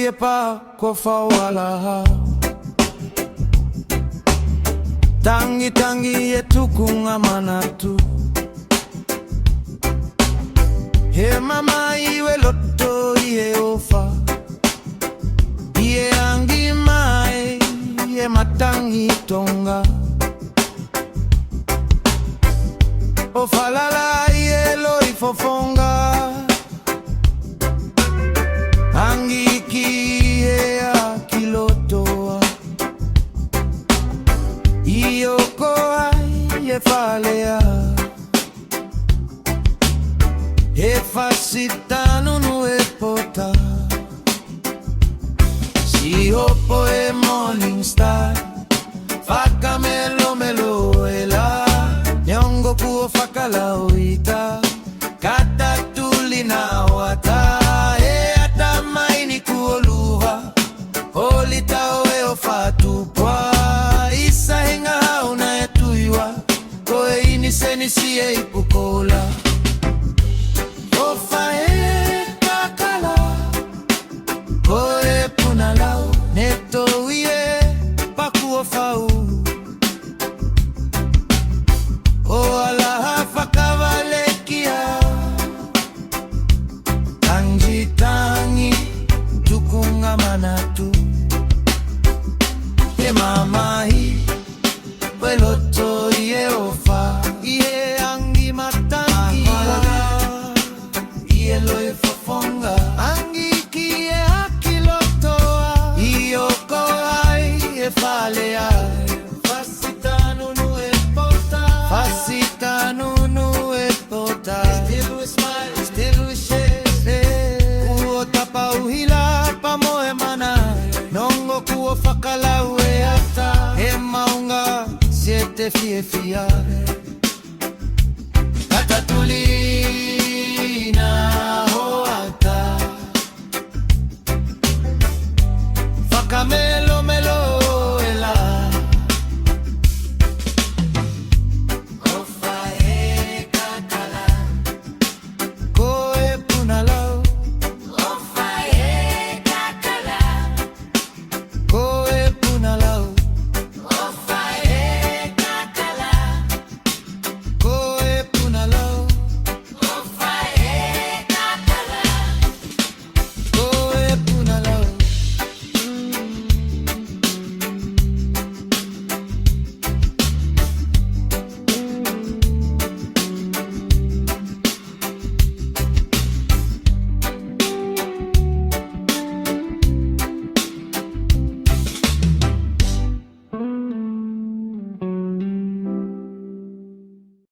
yepa ko fawala tangi tangi yetu kungamana tu he mama iwe loto ye ofa ye angi mai ye matangi tonga ofalala ye lori fofonga angi ki ya kilotoa iyoko ye falea e fasitano no e pota si opo e morning star fakamelo melo ela nyongo kuo fakalauita kata tulina wata e atamaini kuoluha olita oe ofatupwa isa henga hauna etuiwa koe iniseni siye ipukola koe punalau neto uye pakuo fau o alaha fakavalekia tangi tangi tukunga manatu e mama hi weloto ye ofa ye angi matangi ye loe fofonga angi kie falea fasitano no e pota fasitano no e pota still we smile still we share kuo tapa uhila pamoe mana nongo kuo fakala ue ata e maunga siete fie fia